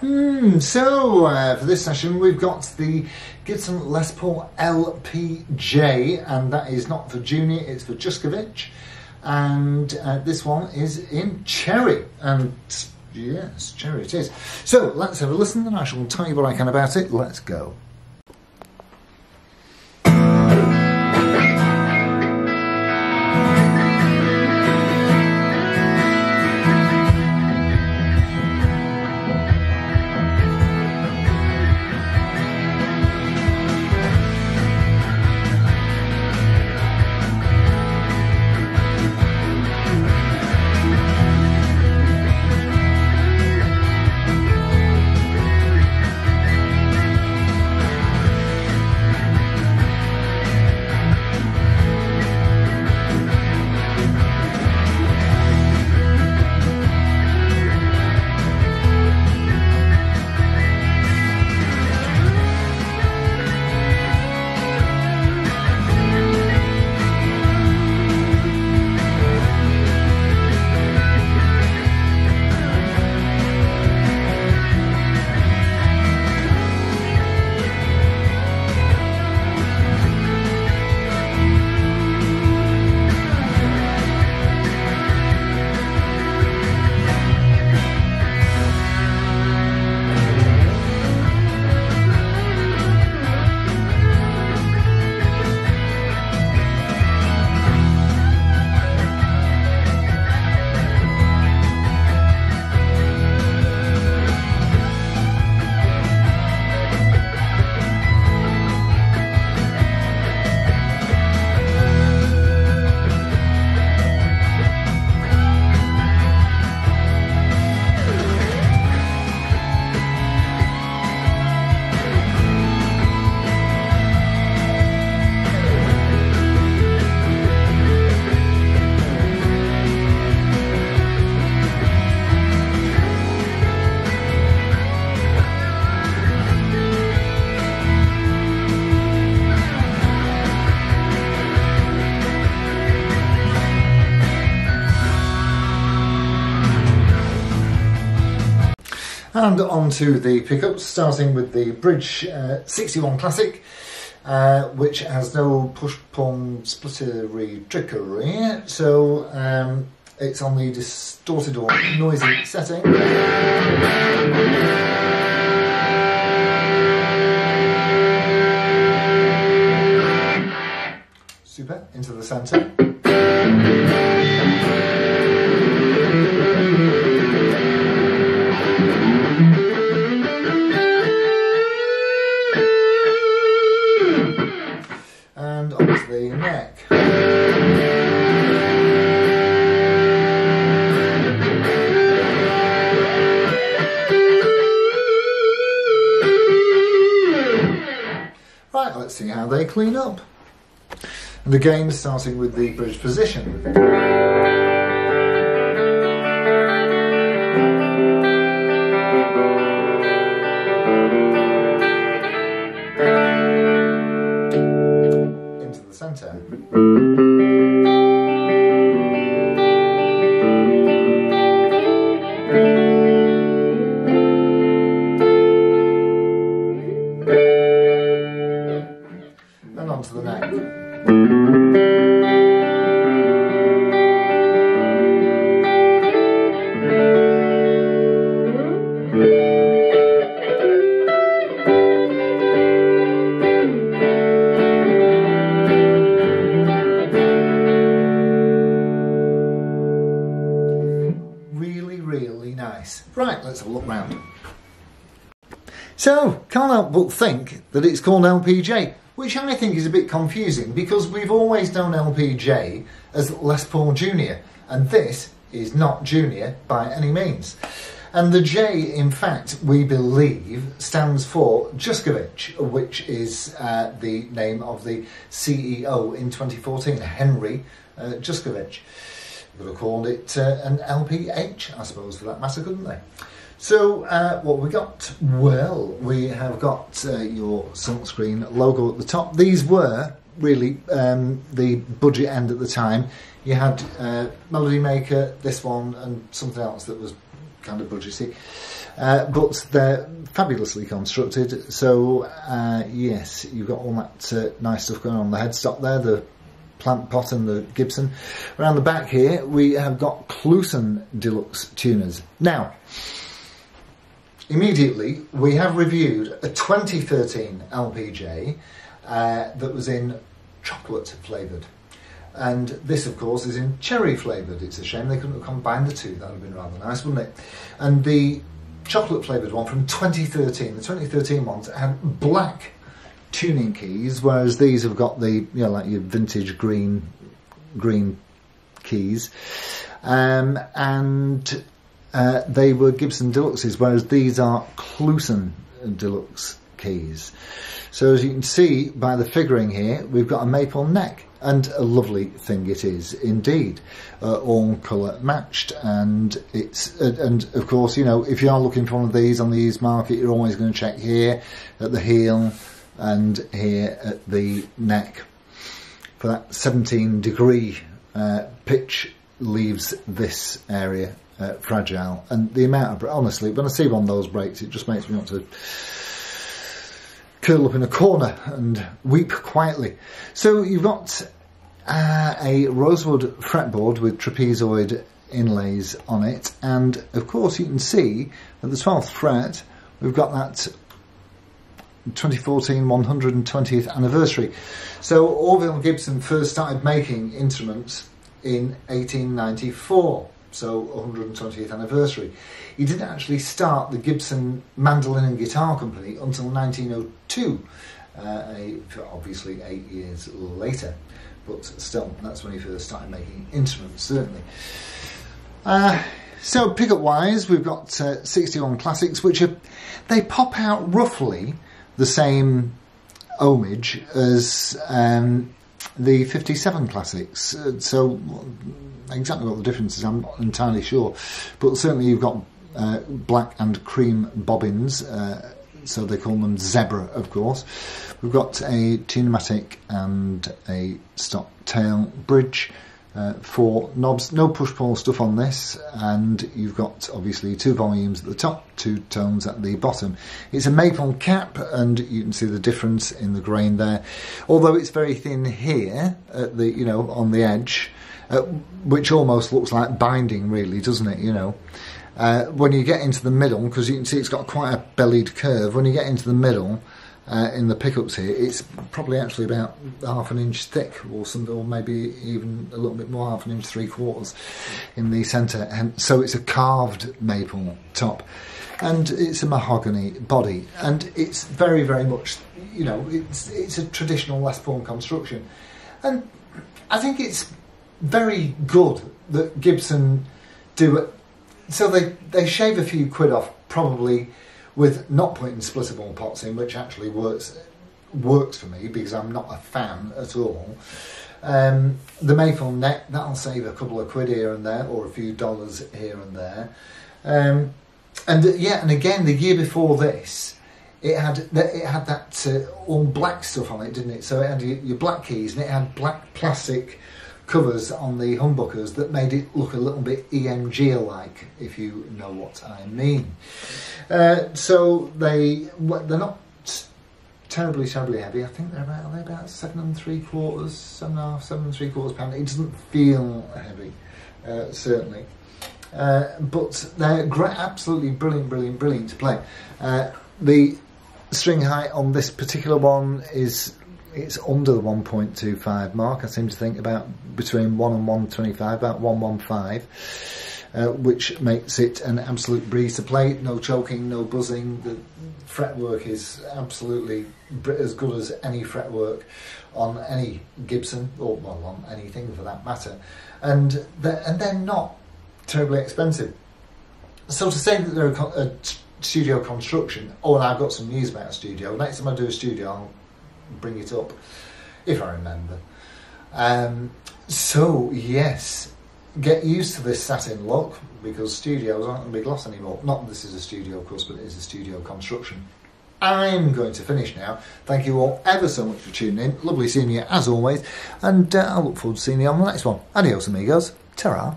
For this session we've got the Gibson Les Paul LPJ, and that is not for Junior, it's for Juskiewicz, and this one is in cherry, and yes, cherry it is. So let's have a listen and I shall tell you what I can about it. Let's go. And on to the pickups, starting with the Bridge 61 Classic, which has no push-pull splittery trickery, so it's on the distorted or noisy setting. Super, into the centre. And onto the neck. Right, let's see how they clean up. And again, starting with the bridge position. Into the centre. And onto the neck. Really nice. Right, let's have a look round. So, can't help but think that it's called LPJ, which I think is a bit confusing because we've always known LPJ as Les Paul Junior, and this is not Junior by any means. And the J, in fact, we believe stands for Juskiewicz, which is the name of the CEO in 2014, Henry Juskiewicz. They could have called it an LPH, I suppose, for that matter, couldn't they? So what we got? Well, we have got your silkscreen logo at the top. These were really the budget end at the time. You had Melody Maker, this one, and something else that was kind of budgety. but they're fabulously constructed. So yes, you've got all that nice stuff going on the headstock there, the plant pot and the Gibson. Around the back here we have got Clusen Deluxe tuners. Now immediately we have reviewed a 2013 LPJ that was in chocolate flavoured, and this of course is in cherry flavoured. It's a shame they couldn't have combined the two, that would have been rather nice, wouldn't it? And the chocolate flavoured one from 2013, the 2013 ones had black tuning keys, whereas these have got the, you know, like your vintage green keys, and they were Gibson Deluxes, whereas these are Clusen Deluxe keys. So as you can see by the figuring here, we've got a maple neck, and a lovely thing it is indeed, all colour matched, and it's and of course, you know, if you are looking for one of these on the used market, you're always going to check here at the heel and here at the neck for that 17-degree pitch leaves this area fragile, and the amount of, honestly, when I see one of those breaks, it just makes me want to curl up in a corner and weep quietly. So you've got a rosewood fretboard with trapezoid inlays on it, and of course you can see at the 12th fret we've got that 2014 120th anniversary. So Orville Gibson first started making instruments in 1894, so 120th anniversary. He didn't actually start the Gibson Mandolin and Guitar Company until 1902, obviously 8 years later, but still, that's when he first started making instruments, certainly. So pickup wise, we've got 61 Classics, which are, they pop out roughly the same ohmage as the 57 Classics, so exactly what the difference is I'm not entirely sure, but certainly you've got black and cream bobbins, so they call them Zebra, of course. We've got a Tunematic and a stop tail bridge, 4 knobs, no push-pull stuff on this, and you've got obviously 2 volumes at the top, 2 tones at the bottom. It's a maple cap, and you can see the difference in the grain there, although it's very thin here at the, you know, on the edge, which almost looks like binding, really, doesn't it, you know. When you get into the middle, because you can see it's got quite a bellied curve, when you get into the middle in the pickups here, it's probably actually about ½ an inch thick, or something, or maybe even a little bit more, ½ an inch 3/4 in the centre, and so it's a carved maple top, and it's a mahogany body, and it's very, very much, you know, it's a traditional Les Paul construction, and I think it's very good that Gibson do it. So they shave a few quid off, probably, with not putting splittable pots in, which actually works for me, because I'm not a fan at all. The maple neck, that'll save a couple of quid here and there, or a few dollars here and there. And yeah, and again, the year before this, it had that all black stuff on it, didn't it? So it had your black keys, and it had black plastic covers on the humbuckers that made it look a little bit EMG-like, if you know what I mean. So they're not terribly heavy. I think they're about 7 3/4, 7.5, 7 3/4 pound. It doesn't feel heavy, certainly, but they're great, absolutely brilliant to play. The string height on this particular one is, it's under the 1.25 mark. I seem to think about between 1 and 125, about 115, which makes it an absolute breeze to play. No choking, no buzzing. The fretwork is absolutely as good as any fretwork on any Gibson, or well, on anything for that matter. And they're not terribly expensive. So to say that they're a studio construction, oh, and I've got some news about a studio. Next time I do a studio, I'll bring it up if I remember. So yes, get used to this satin look, because studios aren't going to be gloss anymore. Not that this is a studio, of course, but it is a studio construction. I'm going to finish now. Thank you all ever so much for tuning in. Lovely seeing you as always, and I look forward to seeing you on the next one. Adios amigos, ta-ra.